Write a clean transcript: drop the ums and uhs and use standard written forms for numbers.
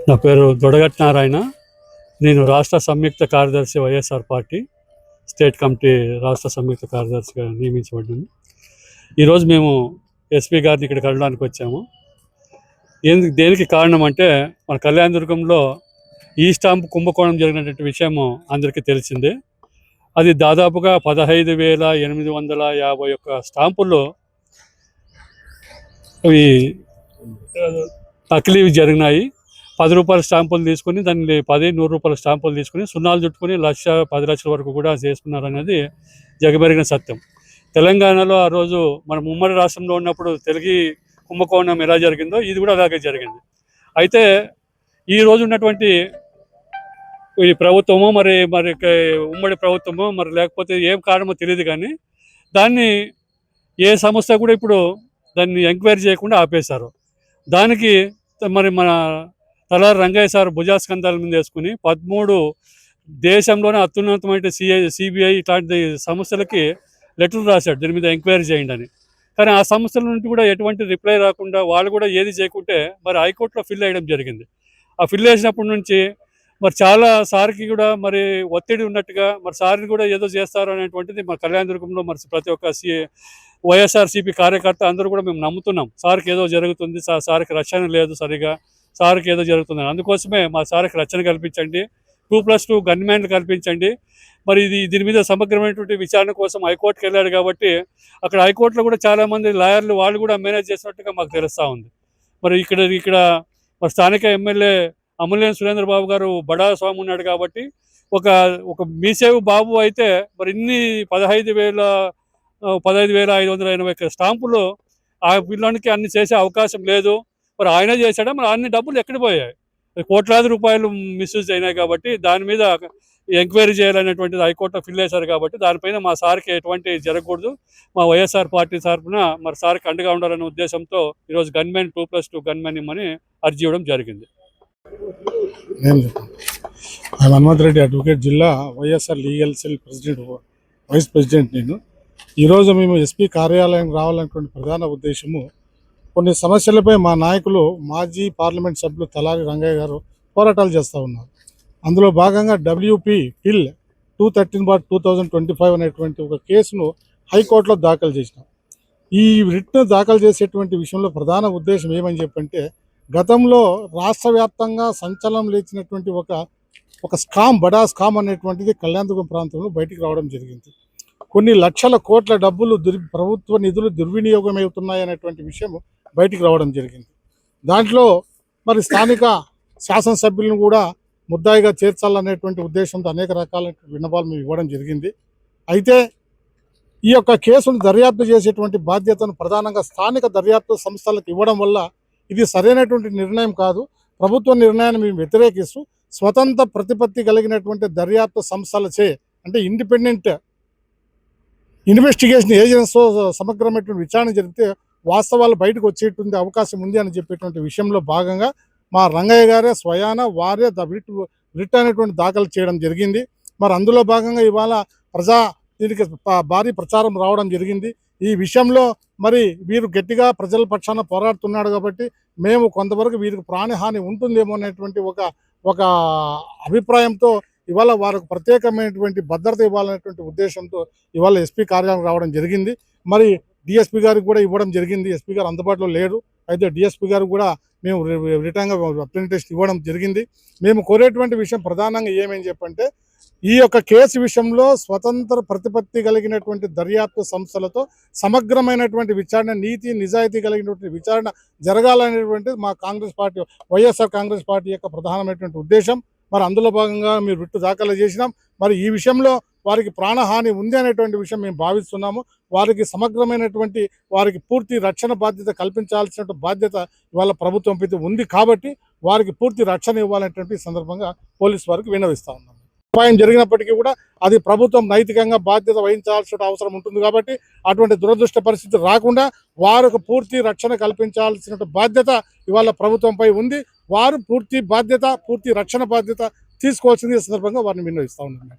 నా పేరు దొడగట్ నారాయణ. నేను రాష్ట్ర సంయుక్త కార్యదర్శి వైఎస్ఆర్ పార్టీ స్టేట్ కమిటీ రాష్ట్ర సంయుక్త కార్యదర్శిగా నియమించబడ్డాను. ఈరోజు మేము ఎస్పీ గారిని ఇక్కడ కలవడానికి వచ్చాము. దేనికి కారణం అంటే మన కళ్యాణదుర్గంలో ఈ స్టాంప్ కుంభకోణం జరిగినటువంటి విషయము అందరికీ తెలిసిందే. అది దాదాపుగా 15,851 స్టాంపుల్లో అవి నకిలీవి జరిగినాయి. 10 రూపాయల స్టాంపులు తీసుకుని దాన్ని 10-100 రూపాయల స్టాంపులు తీసుకుని సున్నాలు చుట్టుకుని 1,10 లక్షల వరకు కూడా చేసుకున్నారనేది జగమెరిగిన సత్యం. తెలంగాణలో ఆ రోజు మనం ఉమ్మడి రాష్ట్రంలో ఉన్నప్పుడు తెలుగు కుంభకోణం ఎలా జరిగిందో ఇది కూడా అలాగే జరిగింది. అయితే ఈ రోజు ఉన్నటువంటి ఈ ప్రభుత్వమో మరి ఉమ్మడి ప్రభుత్వమో మరి లేకపోతే ఏం కారణమో తెలియదు, కానీ దాన్ని ఏ సంస్థ కూడా ఇప్పుడు దాన్ని ఎంక్వైరీ చేయకుండా ఆపేశారు. దానికి మరి మన తలారి రంగయ్య సార్ భుజాస్కంధాల మీద వేసుకుని 13 దేశంలోనే అత్యున్నతమైన సిబిఐ ఇట్లాంటి సంస్థలకి లెటర్లు రాశాడు దీని మీద ఎంక్వైరీ చేయండి అని. కానీ ఆ సంస్థల నుండి కూడా ఎటువంటి రిప్లై రాకుండా వాళ్ళు కూడా ఏది చేయకుంటే మరి హైకోర్టులో ఫిల్ వేయడం జరిగింది. ఆ ఫిల్ వేసినప్పటి నుంచి మరి చాలా సార్కి కూడా మరి ఒత్తిడి ఉన్నట్టుగా మరి సార్ని కూడా ఏదో చేస్తారు అనేటువంటిది మా కళ్యాణదుర్గంలో మరి ప్రతి ఒక్క వైఎస్ఆర్సీపీ కార్యకర్త అందరూ కూడా మేము నమ్ముతున్నాం. సార్కి ఏదో జరుగుతుంది, సార్కి రక్షణ లేదు, సరిగా సార్కి ఏదో జరుగుతుంది. అందుకోసమే మా సార్కి రక్షణ కల్పించండి, 2+2 గన్మ్యాన్లు కల్పించండి. మరి దీని మీద సమగ్రమైనటువంటి విచారణ కోసం హైకోర్టుకి వెళ్ళాడు కాబట్టి అక్కడ హైకోర్టులో కూడా చాలామంది లాయర్లు వాళ్ళు కూడా మేనేజ్ చేసినట్టుగా మాకు తెలుస్తూ ఉంది. మరి ఇక్కడ మరి స్థానిక ఎమ్మెల్యే అమూల్యం సురేంద్ర బాబు గారు బడా స్వామి ఉన్నాడు కాబట్టి ఒక మీసేవు బాబు అయితే మరి ఇన్ని 15,580 స్టాంపులు ఆ పిల్లోనికి అన్ని చేసే అవకాశం లేదు. మరి ఆయన చేశాడా, మరి అన్ని డబ్బులు ఎక్కడ పోయాయి? కోట్లాది రూపాయలు మిస్యూజ్ అయినాయి కాబట్టి దాని మీద ఎంక్వైరీ చేయాలనేటువంటిది హైకోర్టులో ఫిల్ చేశారు. కాబట్టి దానిపైన మా సార్కి ఎటువంటి జరగకూడదు, మా వైఎస్ఆర్ పార్టీ తరఫున మరి సార్కి అండగా ఉండాలనే ఉద్దేశంతో ఈరోజు గన్మెన్ 2+2 గన్మెన్ ఇమ్మని అర్జీ ఇవ్వడం జరిగింది. నేను హనుమంత్ రెడ్డి అడ్వకేట్, జిల్లా YSR legal cell president, vice president. నేను ఈరోజు మేము ఎస్పీ కార్యాలయం రావాలనేటువంటి ప్రధాన ఉద్దేశము, కొన్ని సమస్యలపై మా నాయకులు మాజీ పార్లమెంట్ సభ్యులు తలారి రంగయ్య గారు పోరాటాలు చేస్తూ ఉన్నారు. అందులో భాగంగా WP పిల్ 213/2025 అనేటువంటి ఒక కేసును హైకోర్టులో దాఖలు చేసినాం. ఈ రిట్ను దాఖలు చేసేటువంటి విషయంలో ప్రధాన ఉద్దేశం ఏమని చెప్పంటే, గతంలో రాష్ట్ర వ్యాప్తంగా సంచలనం లేచినటువంటి ఒక బడా స్కామ్ అనేటువంటిది కళ్యాణదుర్గం ప్రాంతంలో బయటికి రావడం జరిగింది. కొన్ని లక్షల కోట్ల డబ్బులు ప్రభుత్వ నిధులు దుర్వినియోగం అవుతున్నాయి అనేటువంటి విషయం బయటికి రావడం జరిగింది. దాంట్లో మరి స్థానిక శాసనసభ్యులను కూడా ముద్దాయిగా చేర్చాలనేటువంటి ఉద్దేశంతో అనేక రకాల విన్నపాలు మేము ఇవ్వడం జరిగింది. అయితే ఈ యొక్క కేసును దర్యాప్తు చేసేటువంటి బాధ్యతను ప్రధానంగా స్థానిక దర్యాప్తు సంస్థలకు ఇవ్వడం వల్ల ఇది సరైనటువంటి నిర్ణయం కాదు. ప్రభుత్వ నిర్ణయాన్ని మేము వ్యతిరేకిస్తూ స్వతంత్ర ప్రతిపత్తి కలిగినటువంటి దర్యాప్తు సంస్థలచే, అంటే ఇండిపెండెంట్ ఇన్వెస్టిగేషన్ ఏజెన్సీతో సమగ్రమైనటువంటి విచారణ జరిగితే వాస్తవాలు బయటకు వచ్చేటువంటి అవకాశం ఉంది అని చెప్పేటువంటి విషయంలో భాగంగా మా రంగయ్య గారే స్వయాన వారే రిట్ అనేటువంటి దాఖలు చేయడం జరిగింది. మరి అందులో భాగంగా ఇవాళ దీనికి భారీ ప్రచారం రావడం జరిగింది. ఈ విషయంలో మరి వీరు గట్టిగా ప్రజల పక్షాన పోరాడుతున్నాడు కాబట్టి మేము కొంతవరకు వీరికి ప్రాణహాని ఉంటుందేమో అనేటువంటి ఒక అభిప్రాయంతో ఇవాళ వారికి ప్రత్యేకమైనటువంటి భద్రత ఇవ్వాలనేటువంటి ఉద్దేశంతో ఇవాళ ఎస్పీ కార్యాలయం రావడం జరిగింది. మరి డిఎస్పీ గారికి కూడా ఇవ్వడం జరిగింది. ఎస్పీ గారు అందుబాటులో లేరు. అయితే డిఎస్పీ గారు కూడా మేము రిటర్న్గా రిప్రజెంటేషన్ ఇవ్వడం జరిగింది. మేము కోరేటువంటి విషయం ప్రధానంగా ఏమని చెప్పంటే, ఈ యొక్క కేసు విషయంలో స్వతంత్ర ప్రతిపత్తి కలిగినటువంటి దర్యాప్తు సంస్థలతో సమగ్రమైనటువంటి విచారణ, నీతి నిజాయితీ కలిగినటువంటి విచారణ జరగాలనేటువంటిది మా కాంగ్రెస్ పార్టీ, వైఎస్ఆర్ కాంగ్రెస్ పార్టీ యొక్క ప్రధానమైనటువంటి ఉద్దేశం. మరి అందులో భాగంగా మీరు రిట్ దాఖలు చేసినాం. మరి ఈ విషయంలో వారికి ప్రాణహాని ఉంది అనేటువంటి విషయం మేము భావిస్తున్నాము. వారికి సమగ్రమైనటువంటి వారికి పూర్తి రక్షణ బాధ్యత కల్పించాల్సిన బాధ్యత ఇవాళ ప్రభుత్వం ఉంది కాబట్టి వారికి పూర్తి రక్షణ ఇవ్వాలనేటువంటి సందర్భంగా పోలీసు వారికి విన్నవిస్తా ఉన్నాము. అపాయం జరిగినప్పటికీ కూడా అది ప్రభుత్వం నైతికంగా బాధ్యత వహించాల్సిన అవసరం ఉంటుంది కాబట్టి అటువంటి దురదృష్ట పరిస్థితి రాకుండా వారికి పూర్తి రక్షణ కల్పించాల్సిన బాధ్యత ఇవాళ ప్రభుత్వంపై ఉంది. వారు పూర్తి రక్షణ బాధ్యత తీసుకోవాల్సింది ఈ సందర్భంగా వారిని విన్నవిస్తా ఉన్నాను.